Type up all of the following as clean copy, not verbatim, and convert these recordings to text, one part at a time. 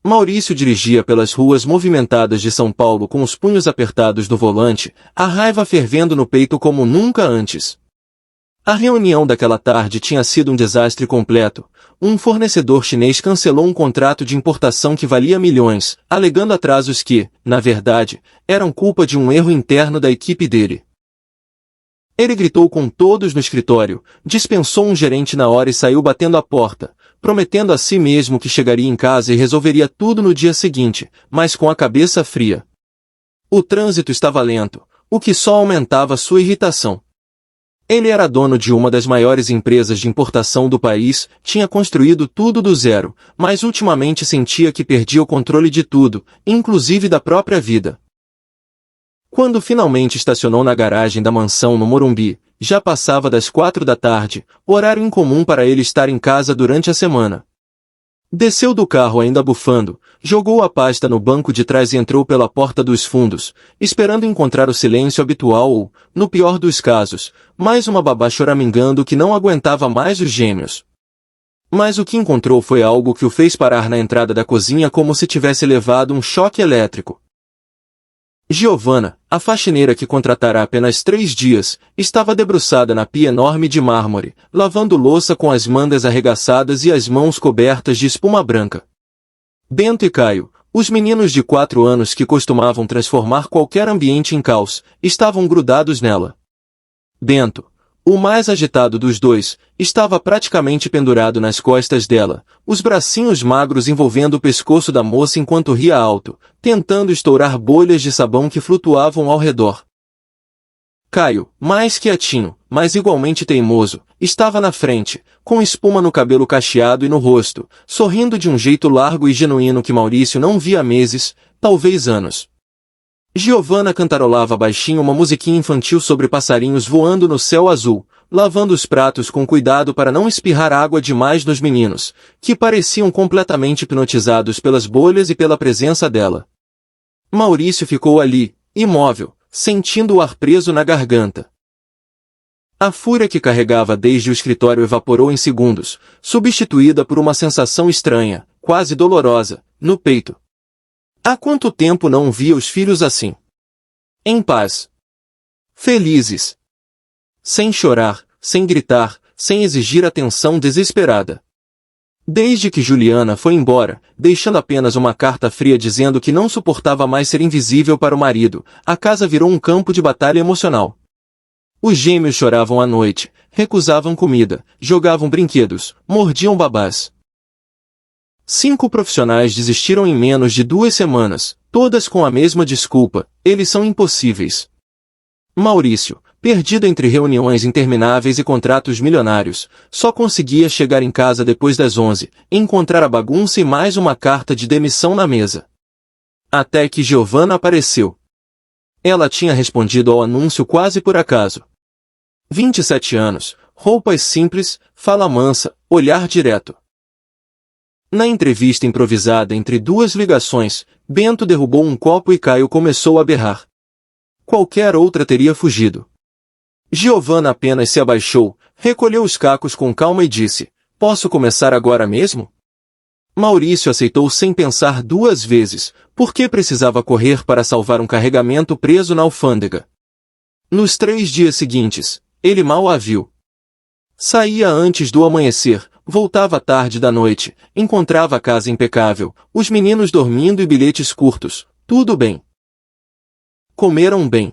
Maurício dirigia pelas ruas movimentadas de São Paulo com os punhos apertados no volante, a raiva fervendo no peito como nunca antes. A reunião daquela tarde tinha sido um desastre completo. Um fornecedor chinês cancelou um contrato de importação que valia milhões, alegando atrasos que, na verdade, eram culpa de um erro interno da equipe dele. Ele gritou com todos no escritório, dispensou um gerente na hora e saiu batendo a porta, prometendo a si mesmo que chegaria em casa e resolveria tudo no dia seguinte, mas com a cabeça fria. O trânsito estava lento, o que só aumentava sua irritação. Ele era dono de uma das maiores empresas de importação do país, tinha construído tudo do zero, mas ultimamente sentia que perdia o controle de tudo, inclusive da própria vida. Quando finalmente estacionou na garagem da mansão no Morumbi, já passava das 4 da tarde, horário incomum para ele estar em casa durante a semana. Desceu do carro ainda bufando, jogou a pasta no banco de trás e entrou pela porta dos fundos, esperando encontrar o silêncio habitual ou, no pior dos casos, mais uma babá choramingando que não aguentava mais os gêmeos. Mas o que encontrou foi algo que o fez parar na entrada da cozinha como se tivesse levado um choque elétrico. Giovanna, a faxineira que contratara há apenas 3 dias, estava debruçada na pia enorme de mármore, lavando louça com as mangas arregaçadas e as mãos cobertas de espuma branca. Bento e Caio, os meninos de 4 anos que costumavam transformar qualquer ambiente em caos, estavam grudados nela. Bento, o mais agitado dos dois, estava praticamente pendurado nas costas dela, os bracinhos magros envolvendo o pescoço da moça enquanto ria alto, tentando estourar bolhas de sabão que flutuavam ao redor. Caio, mais quietinho, mas igualmente teimoso, estava na frente, com espuma no cabelo cacheado e no rosto, sorrindo de um jeito largo e genuíno que Maurício não via há meses, talvez anos. Giovanna cantarolava baixinho uma musiquinha infantil sobre passarinhos voando no céu azul, lavando os pratos com cuidado para não espirrar água demais nos meninos, que pareciam completamente hipnotizados pelas bolhas e pela presença dela. Maurício ficou ali, imóvel, sentindo o ar preso na garganta. A fúria que carregava desde o escritório evaporou em segundos, substituída por uma sensação estranha, quase dolorosa, no peito. Há quanto tempo não via os filhos assim? Em paz. Felizes. Sem chorar, sem gritar, sem exigir atenção desesperada. Desde que Juliana foi embora, deixando apenas uma carta fria dizendo que não suportava mais ser invisível para o marido, a casa virou um campo de batalha emocional. Os gêmeos choravam à noite, recusavam comida, jogavam brinquedos, mordiam babás. 5 profissionais desistiram em menos de 2 semanas, todas com a mesma desculpa: eles são impossíveis. Maurício, perdido entre reuniões intermináveis e contratos milionários, só conseguia chegar em casa depois das 11, encontrar a bagunça e mais uma carta de demissão na mesa. Até que Giovanna apareceu. Ela tinha respondido ao anúncio quase por acaso. 27 anos, roupas simples, fala mansa, olhar direto. Na entrevista improvisada entre 2 ligações, Bento derrubou um copo e Caio começou a berrar. Qualquer outra teria fugido. Giovanna apenas se abaixou, recolheu os cacos com calma e disse: "Posso começar agora mesmo?" Maurício aceitou sem pensar 2 vezes, porque precisava correr para salvar um carregamento preso na alfândega. Nos 3 dias seguintes, ele mal a viu. Saía antes do amanhecer, voltava tarde da noite, encontrava a casa impecável, os meninos dormindo e bilhetes curtos, tudo bem. Comeram bem.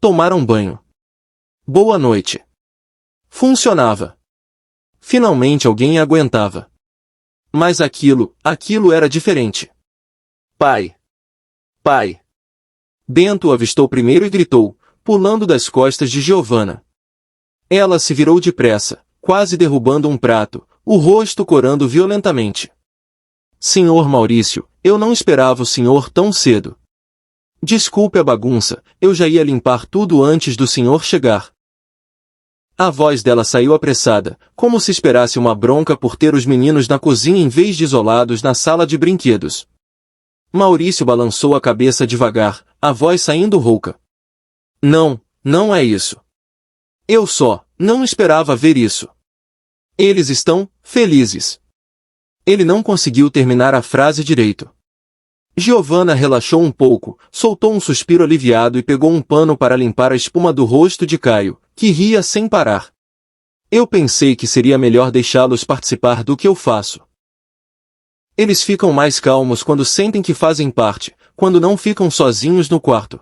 Tomaram banho. Boa noite. Funcionava. Finalmente alguém aguentava. Mas aquilo era diferente. Pai! Pai! Bento o avistou primeiro e gritou, pulando das costas de Giovanna. Ela se virou depressa, quase derrubando um prato, o rosto corando violentamente. "Senhor Maurício, eu não esperava o senhor tão cedo. Desculpe a bagunça, eu já ia limpar tudo antes do senhor chegar." A voz dela saiu apressada, como se esperasse uma bronca por ter os meninos na cozinha em vez de isolados na sala de brinquedos. Maurício balançou a cabeça devagar, a voz saindo rouca. Não é isso. Eu só não esperava ver isso. Eles estão felizes. Ele não conseguiu terminar a frase direito. Giovanna relaxou um pouco, soltou um suspiro aliviado e pegou um pano para limpar a espuma do rosto de Caio, que ria sem parar. Eu pensei que seria melhor deixá-los participar do que eu faço. Eles ficam mais calmos quando sentem que fazem parte, quando não ficam sozinhos no quarto.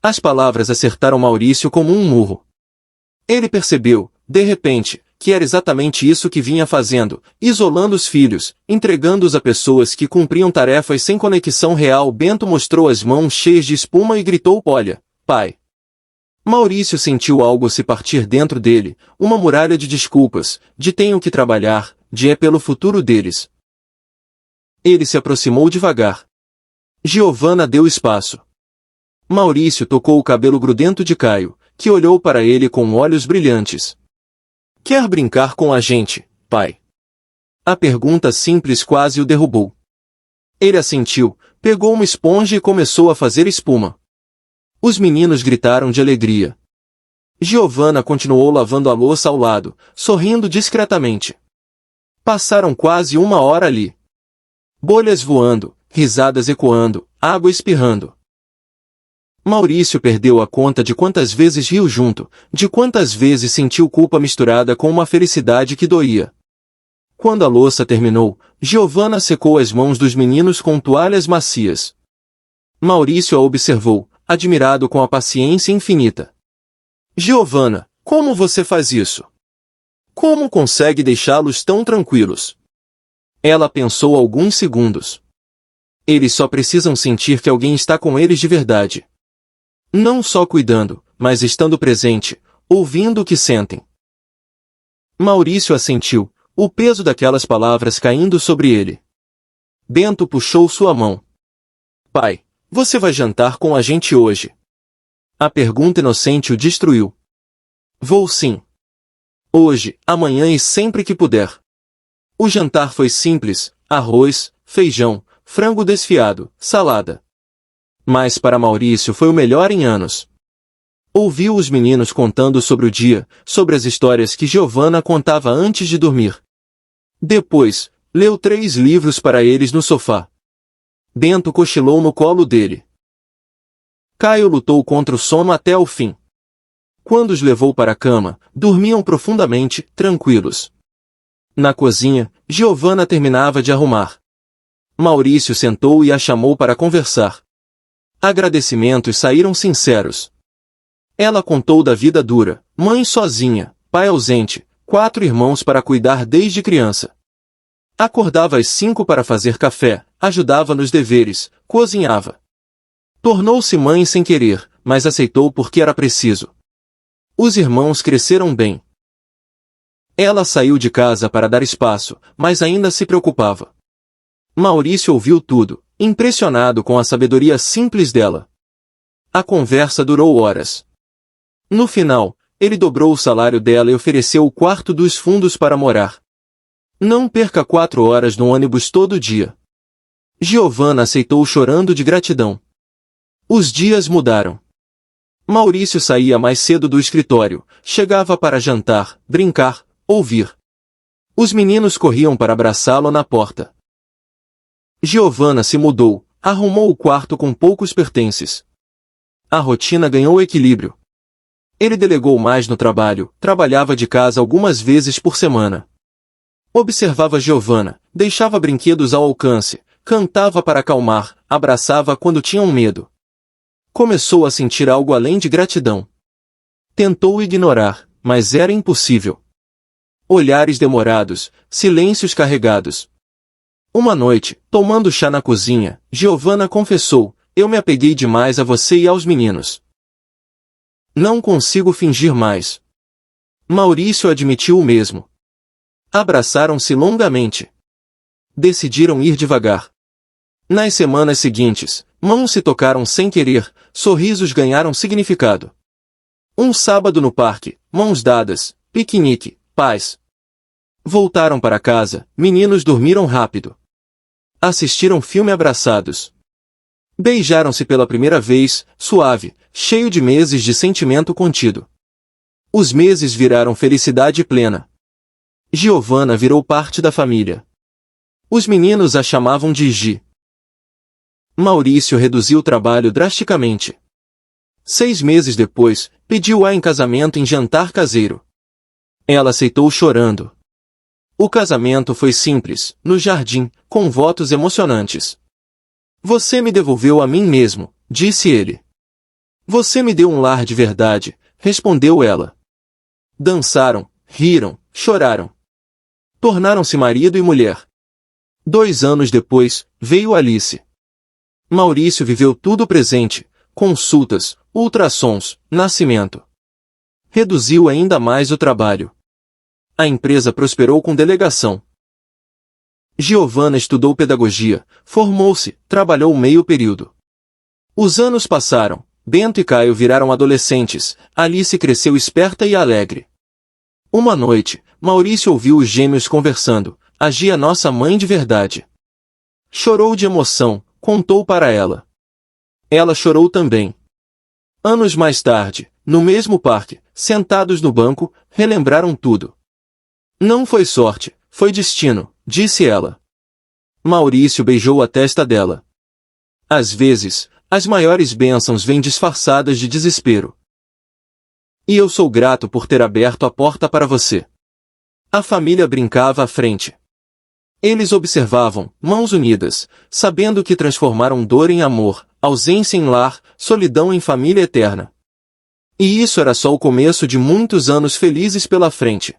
As palavras acertaram Maurício como um murro. Ele percebeu, de repente, que era exatamente isso que vinha fazendo, isolando os filhos, entregando-os a pessoas que cumpriam tarefas sem conexão real. Bento mostrou as mãos cheias de espuma e gritou: "Olha, pai!" Maurício sentiu algo se partir dentro dele, uma muralha de desculpas, de tenho que trabalhar, de é pelo futuro deles. Ele se aproximou devagar. Giovanna deu espaço. Maurício tocou o cabelo grudento de Caio, que olhou para ele com olhos brilhantes. "Quer brincar com a gente, pai?" A pergunta simples quase o derrubou. Ele assentiu, pegou uma esponja e começou a fazer espuma. Os meninos gritaram de alegria. Giovanna continuou lavando a louça ao lado, sorrindo discretamente. Passaram quase 1 hora ali. Bolhas voando, risadas ecoando, água espirrando. Maurício perdeu a conta de quantas vezes riu junto, de quantas vezes sentiu culpa misturada com uma felicidade que doía. Quando a louça terminou, Giovanna secou as mãos dos meninos com toalhas macias. Maurício a observou, admirado com a paciência infinita. "Giovanna, como você faz isso? Como consegue deixá-los tão tranquilos?" Ela pensou alguns segundos. "Eles só precisam sentir que alguém está com eles de verdade. Não só cuidando, mas estando presente, ouvindo o que sentem." Maurício assentiu, o peso daquelas palavras caindo sobre ele. Bento puxou sua mão. "Pai, você vai jantar com a gente hoje?" A pergunta inocente o destruiu. "Vou sim. Hoje, amanhã e sempre que puder." O jantar foi simples: arroz, feijão, frango desfiado, salada. Mas para Maurício foi o melhor em anos. Ouviu os meninos contando sobre o dia, sobre as histórias que Giovanna contava antes de dormir. Depois, leu 3 livros para eles no sofá. Bento cochilou no colo dele. Caio lutou contra o sono até o fim. Quando os levou para a cama, dormiam profundamente, tranquilos. Na cozinha, Giovanna terminava de arrumar. Maurício sentou e a chamou para conversar. Agradecimentos saíram sinceros. Ela contou da vida dura, mãe sozinha, pai ausente, 4 irmãos para cuidar desde criança. Acordava às 5 para fazer café, ajudava nos deveres, cozinhava. Tornou-se mãe sem querer, mas aceitou porque era preciso. Os irmãos cresceram bem. Ela saiu de casa para dar espaço, mas ainda se preocupava. Maurício ouviu tudo, impressionado com a sabedoria simples dela. A conversa durou horas. No final, ele dobrou o salário dela e ofereceu o quarto dos fundos para morar. Não perca 4 horas no ônibus todo dia. Giovanna aceitou chorando de gratidão. Os dias mudaram. Maurício saía mais cedo do escritório, chegava para jantar, brincar, ouvir. Os meninos corriam para abraçá-lo na porta. Giovanna se mudou, arrumou o quarto com poucos pertences. A rotina ganhou equilíbrio. Ele delegou mais no trabalho, trabalhava de casa algumas vezes por semana. Observava Giovanna, deixava brinquedos ao alcance, cantava para acalmar, abraçava quando tinham medo. Começou a sentir algo além de gratidão. Tentou ignorar, mas era impossível. Olhares demorados, silêncios carregados. Uma noite, tomando chá na cozinha, Giovanna confessou: "Eu me apeguei demais a você e aos meninos. Não consigo fingir mais." Maurício admitiu o mesmo. Abraçaram-se longamente. Decidiram ir devagar. Nas semanas seguintes, mãos se tocaram sem querer, sorrisos ganharam significado. Um sábado no parque, mãos dadas, piquenique, paz. Voltaram para casa, meninos dormiram rápido. Assistiram filme abraçados. Beijaram-se pela primeira vez, suave, cheio de meses de sentimento contido. Os meses viraram felicidade plena. Giovanna virou parte da família. Os meninos a chamavam de Gi. Maurício reduziu o trabalho drasticamente. 6 meses depois, pediu-a em casamento em jantar caseiro. Ela aceitou chorando. O casamento foi simples, no jardim, com votos emocionantes. Você me devolveu a mim mesmo, disse ele. Você me deu um lar de verdade, respondeu ela. Dançaram, riram, choraram. Tornaram-se marido e mulher. 2 anos depois, veio Alice. Maurício viveu tudo presente, consultas, ultrassons, nascimento. Reduziu ainda mais o trabalho. A empresa prosperou com delegação. Giovanna estudou pedagogia, formou-se, trabalhou meio período. Os anos passaram, Bento e Caio viraram adolescentes, Alice cresceu esperta e alegre. Uma noite, Maurício ouviu os gêmeos conversando, a Gi é nossa mãe de verdade. Chorou de emoção, contou para ela. Ela chorou também. Anos mais tarde, no mesmo parque, sentados no banco, relembraram tudo. Não foi sorte, foi destino, disse ela. Maurício beijou a testa dela. Às vezes, as maiores bênçãos vêm disfarçadas de desespero. E eu sou grato por ter aberto a porta para você. A família brincava à frente. Eles observavam, mãos unidas, sabendo que transformaram dor em amor, ausência em lar, solidão em família eterna. E isso era só o começo de muitos anos felizes pela frente.